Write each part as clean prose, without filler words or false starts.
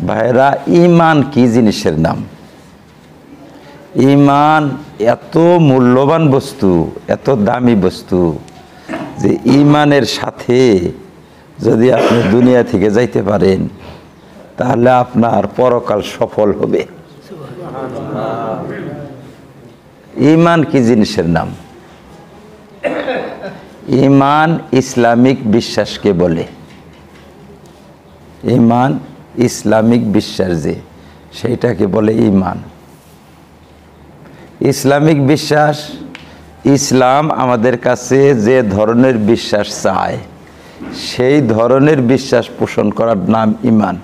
ভাইরা, ঈমান কি জিনিসের নাম? ঈমান এত মূল্যবান বস্তু, এত দামি বস্তু যে ঈমানের সাথে যদি আপনি দুনিয়া থেকে যাইতে পারেন তাহলে আপনার পরকাল সফল হবে। ঈমান কি জিনিসের নাম? ঈমান ইসলামিক বিশ্বাসকে বলে। ঈমান ইসলামিক বিশ্বাস যে, সেইটাকে বলে ঈমান। ইসলামিক বিশ্বাস, ইসলাম আমাদের কাছে যে ধরনের বিশ্বাস চায় সেই ধরনের বিশ্বাস পোষণ করার নাম ঈমান।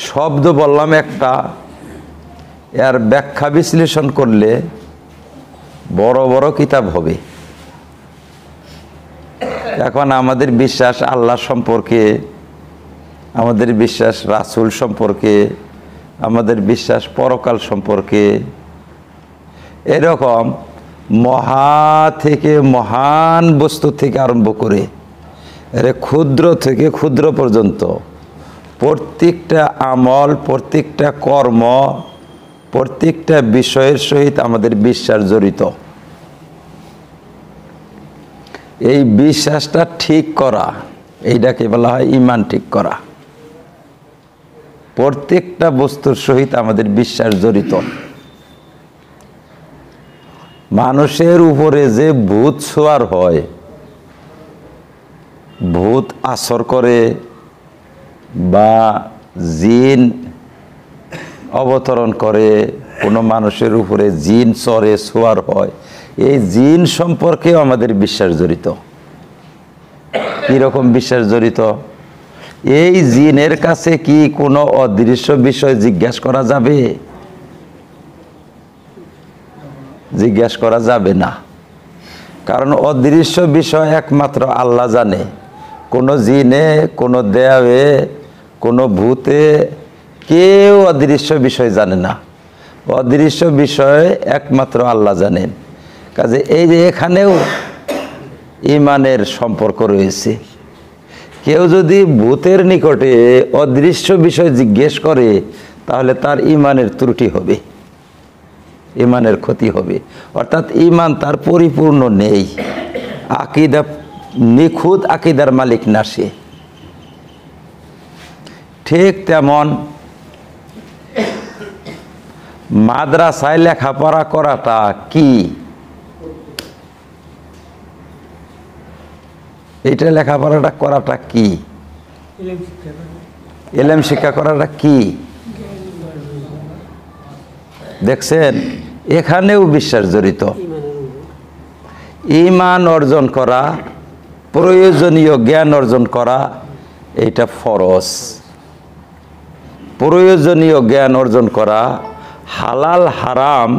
শব্দ বললাম একটা, এর ব্যাখ্যা বিশ্লেষণ করলে বড় বড় কিতাব হবে। এখন আমাদের বিশ্বাস আল্লাহ সম্পর্কে, আমাদের বিশ্বাস রাসূল সম্পর্কে, আমাদের বিশ্বাস পরকাল সম্পর্কে, এরকম মহা থেকে মহান বস্তু থেকে আরম্ভ করে ক্ষুদ্র থেকে ক্ষুদ্র পর্যন্ত প্রত্যেকটা আমল, প্রত্যেকটা কর্ম, প্রত্যেকটা বিষয়ের সহিত আমাদের বিশ্বাস জড়িত। এই বিশ্বাসটা ঠিক করা, এইটাকে বলা হয় ঈমান ঠিক করা। প্রত্যেকটা বস্তুর সহিত আমাদের বিশ্বাস জড়িত। মানুষের উপরে যে ভূত ছোঁয়ার হয়, ভূত আসর করে বা জিন অবতরণ করে, কোনো মানুষের উপরে জিন চড়ে ছোঁয়ার হয়, এই জিন সম্পর্কেও আমাদের বিশ্বাস জড়িত। কীরকম বিশ্বাস জড়িত? এই জিনের কাছে কি কোনো অদৃশ্য বিষয় জিজ্ঞাসা করা যাবে? জিজ্ঞাসা করা যাবে না, কারণ অদৃশ্য বিষয় একমাত্র আল্লাহ জানে। কোনো জিনে, কোনো দেওয়ে, কোনো ভূতে কেউ অদৃশ্য বিষয় জানে না। অদৃশ্য বিষয় একমাত্র আল্লাহ জানেন। কাজে এই যে এখানেও ঈমানের সম্পর্ক রয়েছে। কেউ যদি ভূতের নিকটে অদৃশ্য বিষয় জিজ্ঞেস করে তাহলে তার ঈমানের ত্রুটি হবে, ঈমানের ক্ষতি হবে। অর্থাৎ ঈমান তার পরিপূর্ণ নেই, আকীদা নিখুঁত আকীদার মালিক না সে। ঠিক তেমন মাদ্রাসায় লেখাপড়া করাটা কি? এইটা লেখাপড়াটা করাটা কি? ইলম শিক্ষা করাটা কি? দেখছেন, এখানেও বিশ্বাস জড়িত। ঈমান অর্জন করা, প্রয়োজনীয় জ্ঞান অর্জন করা, এইটা ফরজ। প্রয়োজনীয় জ্ঞান অর্জন করা, হালাল হারাম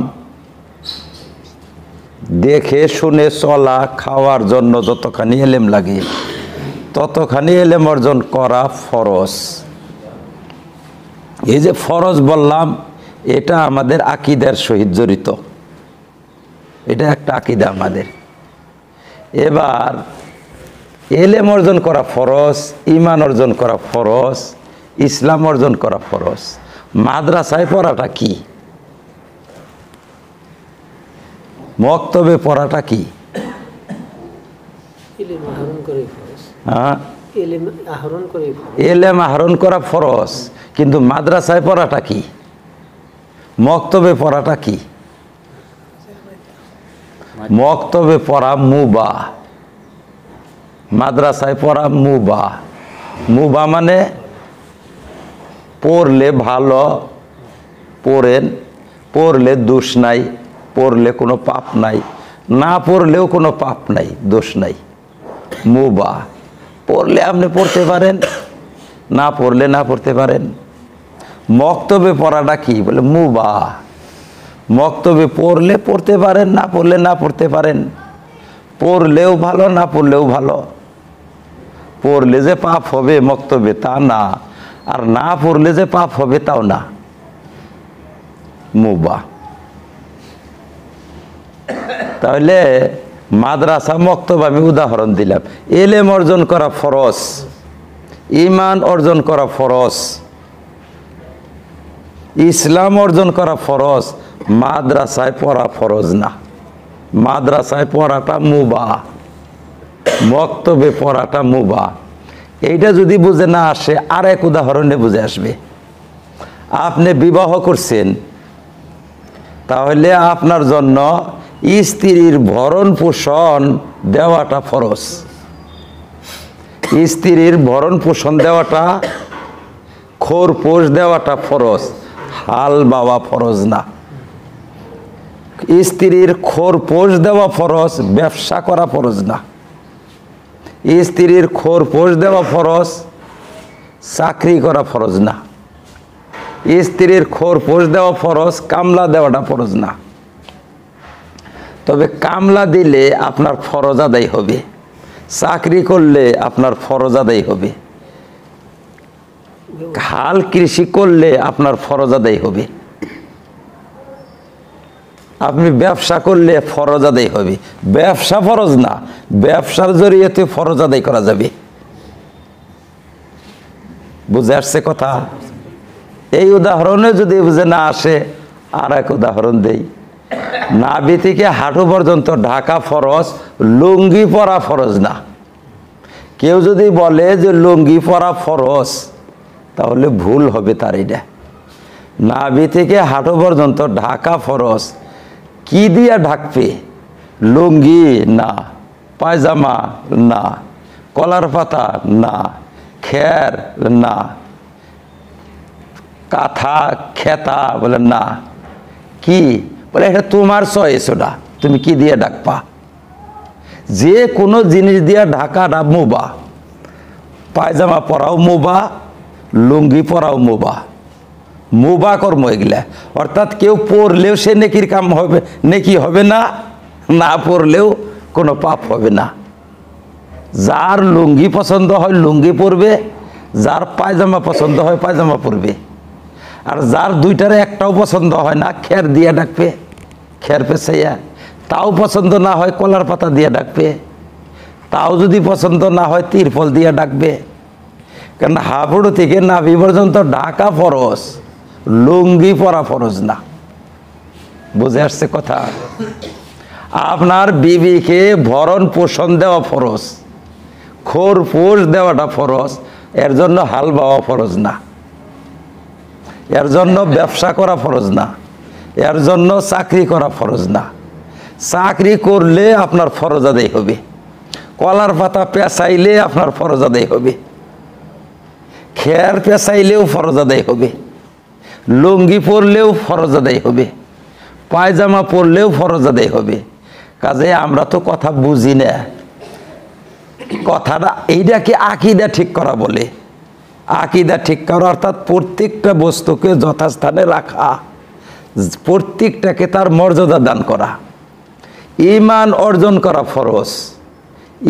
দেখে শুনে চলা, খাওয়ার জন্য যতখানি এলেম লাগে ততখানি এলেম অর্জন করা ফরজ। এই যে ফরজ বললাম, এটা আমাদের আকীদার সহিত জড়িত। এটা একটা আকীদা আমাদের। এবার এলেম অর্জন করা ফরজ, ঈমান অর্জন করা ফরজ, ইসলাম অর্জন করা ফরজ। মাদ্রাসায় পড়াটা কি? মক্তবে পড়াটা কি? এলেম আহরণ করা ফরজ, কিন্তু মাদ্রাসায় পড়াটা কি? মক্তবে পড়াটা কি? মক্তবে পড়া মুবাহ, মাদ্রাসায় পড়া মুবাহ। মুবাহ মানে পড়লে ভালো, পড়েন, পড়লে দোষ নাই, পড়লে কোনো পাপ নাই, না পড়লেও কোনো পাপ নাই, দোষ নাই। মুবাহ পড়লে আপনি পড়তে পারেন, না পড়লে না পড়তে পারেন। মক্তবে পড়াটা কি? বলে মুবাহ। মক্তবে পড়লে পড়তে পারেন, না পড়লে না পড়তে পারেন। পড়লেও ভালো, না পড়লেও ভালো। পড়লে যে পাপ হবে মক্তবে তা না, আর না পড়লে যে পাপ হবে তাও না। মুবাহ। তাহলে মাদ্রাসা, মক্তব আমি উদাহরণ দিলাম। এলেম অর্জন করা ফরজ, ঈমান অর্জন করা ফরজ, ইসলাম অর্জন করা ফরজ, মাদ্রাসায় পড়া ফরজ না। মাদ্রাসায় পড়াটা মুবাহ, মক্তবে পড়াটা মুবাহ। এইটা যদি বুঝে না আসে আর এক উদাহরণে বুঝে আসবে। আপনি বিবাহ করছেন, তাহলে আপনার জন্য স্ত্রীর ভরণ পোষণ দেওয়াটা ফরজ। স্ত্রীর ভরণ পোষণ দেওয়াটা, খোরপোশ দেওয়াটা ফরজ, হাল বাওয়া ফরজ না। স্ত্রীর খোরপোশ দেওয়া ফরজ, ব্যবসা করা ফরজ না। স্ত্রীর খোরপোশ দেওয়া ফরজ, চাকরি করা ফরজ না। স্ত্রীর খোরপোশ দেওয়া ফরজ, কামলা দেওয়াটা ফরজ না। তবে কামলা দিলে আপনার ফরজ আদায় হবে, চাকরি করলে আপনার ফরজ আদায় হবে, হাল কৃষি করলে আপনার ফরজ আদায় হবে, আপনি ব্যবসা করলে ফরজ আদায় হবে। ব্যবসা ফরজ না, ব্যবসার জরিয়তে ফরজ আদায় করা যাবে। বুঝে আসছে কথা? এই উদাহরণে যদি বুঝে না আসে আর এক উদাহরণ দেই। নাভি থেকে হাঁটু পর্যন্ত ঢাকা ফরজ, লুঙ্গি পরা ফরজ না। কেউ যদি বলে যে লুঙ্গি পরা ফরজ, তাহলে ভুল হবে তার। এটা নাভি থেকে হাঁটু পর্যন্ত ঢাকা ফরজ। কি দিয়া ঢাকবে? লুঙ্গি না, পায়জামা না, কলার পাতা না, খের না, কাঁথা খেতা বলে না। কি বলে? এটা তোমার চয়েস, ওটা তুমি কি দিয়ে ঢাকবা। যে কোনো জিনিস দিয়ে ঢাকাটা মুবাহ। পায়জামা পরাও মুবাহ, লুঙ্গি পরাও মুবাহ, মুবাহ কর্ম এগুলা। অর্থাৎ কেউ পরলেও সে নেকির কাম হবে, নেকি হবে না, না পরলেও কোনো পাপ হবে না। যার লুঙ্গি পছন্দ হয় লুঙ্গি পরবে, যার পায়জামা পছন্দ হয় পায়জামা পরবে। আর যার দুইটার একটাও পছন্দ হয় না, খের দিয়ে ডাকবে, খের পেছাইয়া। তাও পছন্দ না হয় কলার পাতা দিয়ে ডাকবে। তাও যদি পছন্দ না হয় তিরপল দিয়ে ডাকবে। কারণ হাঁটু থেকে নাভি পর্যন্ত ঢাকা ফরজ, লুঙ্গি পরা ফরজ না। বুঝে আসছে কথা? আপনার বিবিকে ভরণ পোষণ দেওয়া ফরজ, খোরপোশ দেওয়াটা ফরজ। এর জন্য হাল বাওয়া ফরজ না, এর জন্য ব্যবসা করা ফরজ না, এর জন্য চাকরি করা ফরজ না। চাকরি করলে আপনার ফরজ আদায় হবে, কলার পাতা পেঁচাইলে আপনার ফরজ আদায় হবে, খের পেঁচাইলেও ফরজ আদায় হবে, লুঙ্গি পরলেও ফরজ আদায় হবে, পায়জামা পরলেও ফরজ আদায় হবে। কাজে আমরা তো কথা বুঝি না। কথাটা এইটাকে আকীদা ঠিক করা বলে। আকীদা ঠিক করা অর্থাৎ প্রত্যেকটা বস্তুকে যথাস্থানে রাখা, প্রত্যেকটাকে তার মর্যাদা দান করা। ঈমান অর্জন করা ফরজ,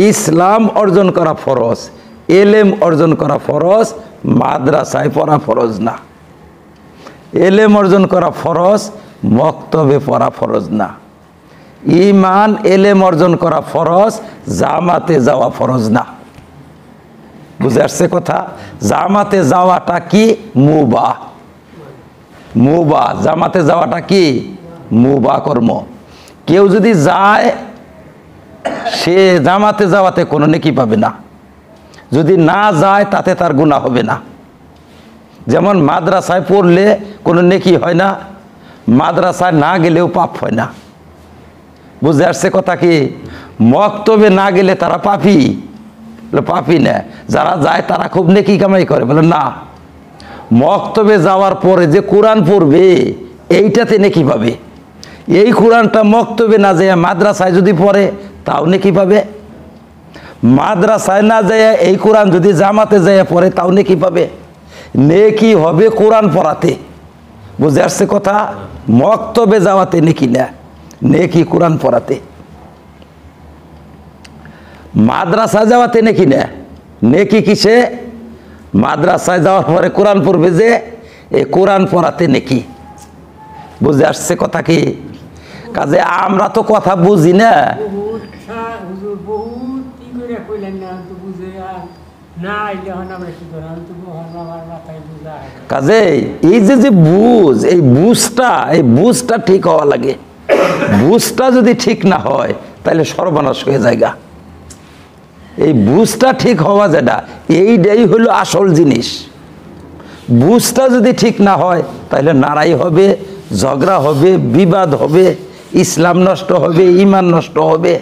ইসলাম অর্জন করা ফরজ, এলেম অর্জন করা ফরজ, মাদ্রাসায় পড়া ফরজ না। এলেম অর্জন করা ফরজ, মক্তবে পড়া ফরজ না। ঈমান এলেম অর্জন করা ফরজ, জামাতে যাওয়া ফরজ না। বুঝে আসছে কথা? জামাতে যাওয়াটা কি? মুবাহ। মুবাহ, জামাতে যাওয়াটা কি? মুবাহ কর্ম। কেউ যদি যায়, সে জামাতে যাওয়াতে কোনো নেকি পাবে না। যদি না যায় তাতে তার গুনাহ হবে না। যেমন মাদ্রাসায় পড়লে কোনো নেকি হয় না, মাদ্রাসায় না গেলেও পাপ হয় না। বুঝে আসছে কথা কি? মক্তবে না গেলে তারা পাপী, পাপী না। যারা যায় তারা খুব নেকি কামাই করে, বলে না। মক্তবে যাওয়ার পরে যে কোরআন পড়বে এইটাতে নেকি পাবে। এই কোরআনটা মক্তবে না যায় মাদ্রাসায় যদি পড়ে তাও নেকি পাবে। মাদ্রাসায় না যায় এই কোরআন যদি জামাতে যায় পড়ে তাও নেকি পাবে। নেকি হবে কোরআন পড়াতে। বুঝে আসছে কথা? মক্তবে যাওয়াতে নেকি না, নেকি কোরআন পড়াতে। মাদ্রাসা যাওয়াতে নেকি না, নেকি কিসে? মাদ্রাসায় যাওয়ার পরে কোরআন পড়বে যে, এই কোরআন পড়াতে নেকি। বুঝে আসছে কথা কি? কাজে আমরা তো কথা বুঝি না। না এলে হন আমরা কি করি আমি তো আমার মাথায় বুঝা কাজে এই যে বুঝ, এই বুঝটা ঠিক হওয়া লাগে। বুঝটা যদি ঠিক না হয় তাহলে সর্বনাশ হয়ে জায়গা। এই বুঝটা ঠিক হওয়া যেটা, এইটাই হলো আসল জিনিস। বুঝটা যদি ঠিক না হয় তাহলে নারাই হবে, ঝগড়া হবে, বিবাদ হবে, ইসলাম নষ্ট হবে, ঈমান নষ্ট হবে।